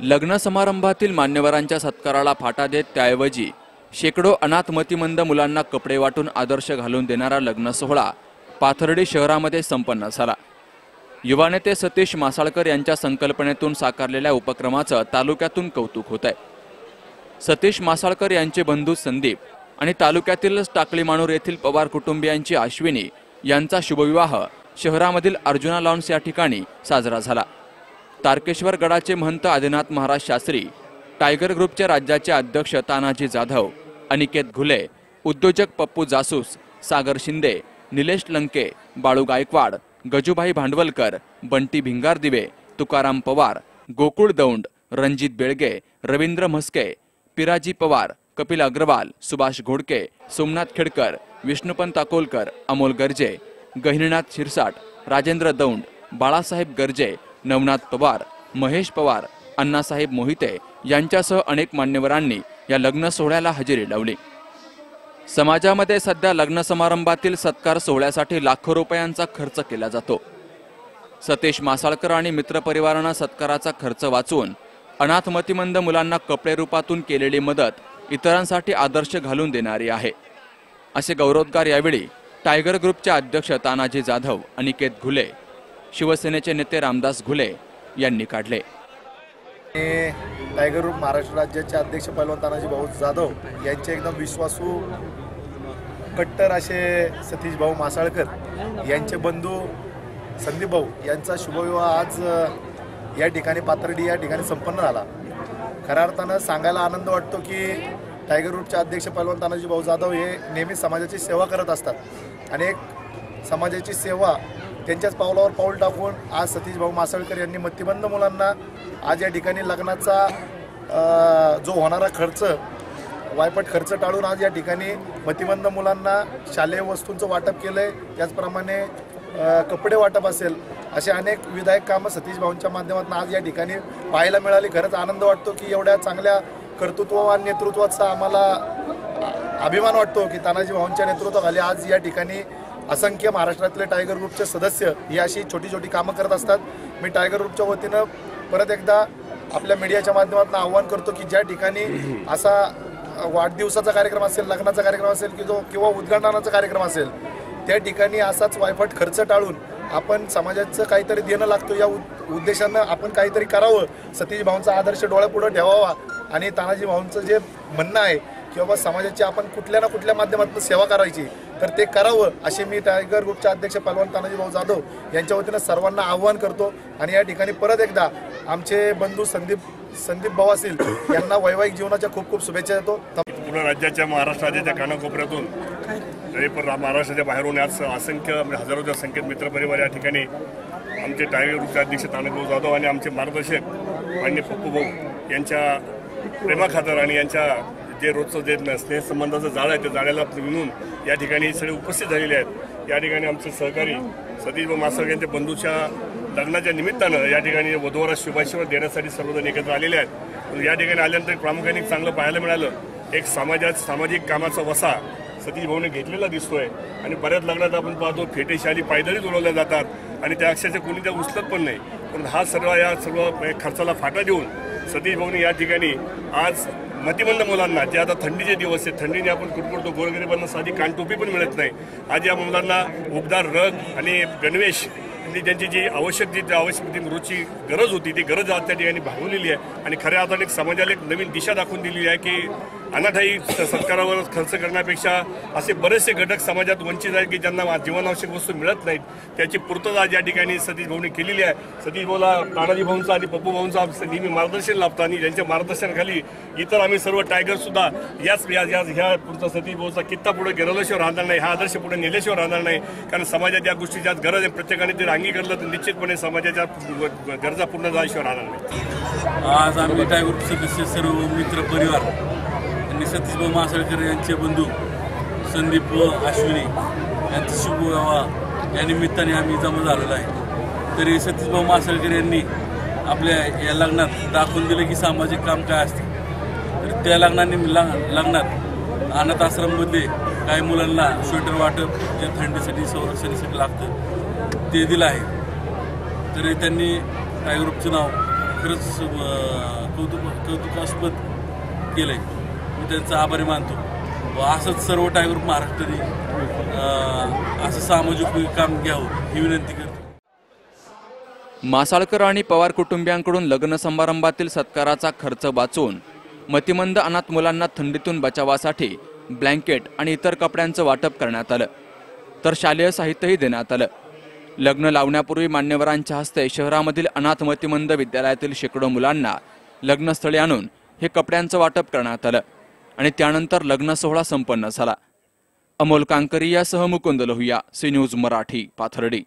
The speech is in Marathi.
लग्न समारंभातील मान्यवरांच्या सत्काराला फाटा देत त्याऐवजी शेकडो अनाथ मतिमंद मुलांना कपडे वाटून आदर्श घालून देणारा लग्न सोहळा पाथर्डी शहरामध्ये संपन्न झाला। युवा नेते सतीश मासाळकर यांच्या संकल्पनेतून साकारलेल्या उपक्रमाचं तालुक्यातून कौतुक होत आहे। सतीश मासाळकर यांचे बंधू संदीप आणि तालुक्यातील टाकळी माणूर येथील पवार कुटुंबियांची अश्विनी यांचा शुभविवाह शहरामधील अर्जुना लॉन्स या ठिकाणी साजरा झाला। तारकेश्वर गडाचे महंत आदिनाथ महाराज शास्त्री, टायगर ग्रुपचे राज्याचे अध्यक्ष तानाजी जाधव, अनिकेत घुले, उद्योजक पप्पू जासूस, सागर शिंदे, निलेश लंके, बाळू गायकवाड, गजूभाई भांडवलकर, बंटी भिंगारदिवे, तुकाराम पवार, गोकुळ दौंड, रणजित बेळगे, रवींद्र म्हस्के, पिराजी पवार, कपिल अग्रवाल, सुभाष घोडके, सोमनाथ खेडकर, विष्णुपंत अकोलकर, अमोल गर्जे, गहिनीनाथ शिरसाट, राजेंद्र दौंड, बाळासाहेब गर्जे, नवनाथ पवार, महेश पवार, अण्णासाहेब मोहिते यांच्यासह अनेक मान्यवरांनी या लग्न सोहळ्याला हजेरी लावली। समाजामध्ये सध्या लग्न समारंभातील सत्कार सोहळ्यासाठी लाखो रुपयांचा खर्च केला जातो। सतीश मासाळकर आणि मित्रपरिवारांना सत्काराचा खर्च वाचवून अनाथ मतिमंद मुलांना कपडे रूपातून केलेली मदत इतरांसाठी आदर्श घालून देणारी आहे, असे गौरवोद्गार यावेळी टायगर ग्रुपचे अध्यक्ष तानाजी जाधव, अनिकेत घुले, शिवसेनेचे नेते रामदास घुले यांनी काढले। टायगर ग्रुप महाराष्ट्र राज्याचे अध्यक्ष पैलवान तानाजी भाऊ जाधव यांचे एकदम विश्वासू कट्टर असे सतीश भाऊ मासाळकर यांचे बंधू संदीप भाऊ यांचा शुभविवाह आज या ठिकाणी पाथर्डी या ठिकाणी संपन्न झाला। खऱ्या अर्थानं सांगायला आनंद वाटतो की टायगर ग्रुपचे अध्यक्ष पैलवान तानाजी भाऊ जाधव हे नेहमी समाजाची सेवा करत असतात आणि एक समाजाची सेवा त्यांच्याच पावलावर पाऊल टाकून आज सतीश भाऊ मासाळकर यांनी मतिमंद मुलांना आज या ठिकाणी लग्नाचा जो होणारा खर्च वायपट खर्च टाळून आज या ठिकाणी मतिमंद मुलांना शालेय वस्तूंचं वाटप केलं आहे। त्याचप्रमाणे कपडे वाटप असेल असे अनेक विधायक कामं सतीश भाऊंच्या माध्यमातून आज या ठिकाणी पाहायला मिळाली। खरंच आनंद वाटतो की एवढ्या चांगल्या कर्तृत्ववान नेतृत्वाचा आम्हाला अभिमान वाटतो की तानाजी भाऊंच्या नेतृत्वाखाली आज या ठिकाणी असंख्य महाराष्ट्रातले टायगर ग्रुपचे सदस्य ही अशी छोटी छोटी कामं करत असतात। मी टायगर ग्रुपच्या वतीनं परत एकदा आपल्या मीडियाच्या माध्यमातून आव्हान करतो की ज्या ठिकाणी असा वाढदिवसाचा कार्यक्रम असेल, लग्नाचा कार्यक्रम असेल किंवा उद्घाटनाचा कार्यक्रम असेल, त्या ठिकाणी असाच वायफट खर्च टाळून आपण समाजाचं काहीतरी देणं लागतो या उद्देशानं आपण काहीतरी करावं, सतीश भाऊंचा आदर्श डोळ्यापुढे ठेवावा आणि तानाजी भाऊंचं जे म्हणणं आहे की बाबा समाजाची आपण कुठल्या ना कुठल्या माध्यमातून सेवा करायची तर ते करावं, असे मी टायगर ग्रुपचे अध्यक्ष पैलवान तानाजी भाऊ जाधव यांच्या वतीनं सर्वांना आव्हान करतो। आणि या ठिकाणी परत एकदा आमचे बंधू संदीप भाऊ असतील यांना वैवाहिक जीवनाच्या खूप खूप शुभेच्छा देतो। पूर्ण राज्याच्या महाराष्ट्र राज्याच्या कानाकोपऱ्यातून तरी पण महाराष्ट्राच्या बाहेरून आज असंख्य हजारोच्या संख्येत मित्रपरिवार या ठिकाणी आमचे टायगर ग्रुपचे अध्यक्ष तानाजी भाऊ जाधव आणि आमचे मार्गदर्शक माननीय पप्पू भाऊ यांच्या प्रेमाखातर आणि यांच्या जे रोजचं जे स्नेहसंबंधाचं जाळं आहे त्या जाळ्याला विणून या ठिकाणी सगळे उपस्थित झालेले आहेत। या ठिकाणी आमचे सहकारी सतीश भाऊ मासाळकर यांच्या बंधूच्या लग्नाच्या निमित्तानं या ठिकाणी वधूवरात शुभाशीर्वाद देण्यासाठी सर्वजण एकत्र आलेले आहेत। या ठिकाणी आल्यानंतर प्रामुख्याने चांगलं पाहायला मिळालं, एक सामाजिक कामाचा वसा सतीश भाऊने घेतलेला दिसतोय आणि बऱ्याच लग्नात आपण पाहतो फेटे शाली पायदळी उडवल्या जातात आणि त्या अक्षरशः कोणी त्या उचलत पण नाही, पण हा सर्व खर्चाला फाटा देऊन सतीश भाऊने या ठिकाणी आज मतिमंद मुलांना जे आता थंडीचे दिवस आहेत, थंडीने आपण कुटकुटतो, गोरगरिबांना साधी कानटोपी पण मिळत नाही, आज या मुलांना उबदार रग आणि गणवेश त्यांची जी आवश्यक रोजची गरज होती ती गरज आज त्या ठिकाणी भागवलेली आहे आणि खऱ्या अर्थाने समाजाला एक नवीन दिशा दाखवून दिलेली आहे की अनाथाई सत्कारावर खर्च करण्यापेक्षा असे बरेचसे घटक समाजात वंचित आहेत की ज्यांना जीवनावश्यक वस्तू मिळत नाहीत, त्याची पूर्तता आज या ठिकाणी सतीश भाऊने केलेली आहे। सतीश भाऊला तानाजी भाऊंचा आणि पप्पू भाऊंचा नेहमी मार्गदर्शन लाभतं आणि ज्यांच्या मार्गदर्शनाखाली इतर आम्ही सर्व टायगर सुद्धा ह्या पुढचा सतीश भाऊचा कित्ता पुढे गेल्याशिवाय राहणार नाही, हा आदर्श पुढे नेल्याशिवाय राहणार नाही, कारण समाजात या गोष्टीची आज गरज आहे। प्रत्येकाने ते अंगीकारलं तर निश्चितपणे समाजाच्या गरजा पूर्ण झाल्याशिवाय राहणार नाही। आज आम्ही टायगर सदस्य सर्व मित्र परिवार आणि सतीश भाऊ मासाळकर यांचे बंधू संदीप व अश्विनी यांचा शुभविवाह या निमित्ताने आम्ही जमा झालेलो आहे। तरी सतीश भाऊ मासाळकर यांनी आपल्या या लग्नात दाखवून दिलं की सामाजिक काम काय असते। तर त्या लग्नात अनाथ आश्रममध्ये काही मुलांना स्वेटर वाटप जे थंडीसाठी संरक्षणासाठी लागतं ते दिलं आहे। तरी त्यांनी टायगर ग्रुपचं नाव खरंच कौतुकास्पद केलं आहे. मी त्यांचा आभारी मानतो व असंच सर्व टायगर महाराष्ट्राने असं सामाजिक काम घ्यावं ही विनंती करतो. मासाळकर आणि पवार कुटुंबियांकडून लग्न समारंभातील सत्काराचा खर्च वाचवून मतिमंद अनाथ मुलांना थंडीतून बचावासाठी ब्लँकेट आणि इतर कपड्यांचं वाटप करण्यात आलं, तर शालेय साहित्यही देण्यात आलं. लग्न लावण्यापूर्वी मान्यवरांच्या हस्ते शहरामधील अनाथ मतिमंद विद्यालयातील शेकडो मुलांना लग्नस्थळी आणून हे कपड्यांचं वाटप करण्यात आलं आणि त्यानंतर लग्न सोहळा संपन्न झाला. अमोल कांकरी यासह मुकुंद लोहिया, सी न्यूज मराठी, पाथर्डी.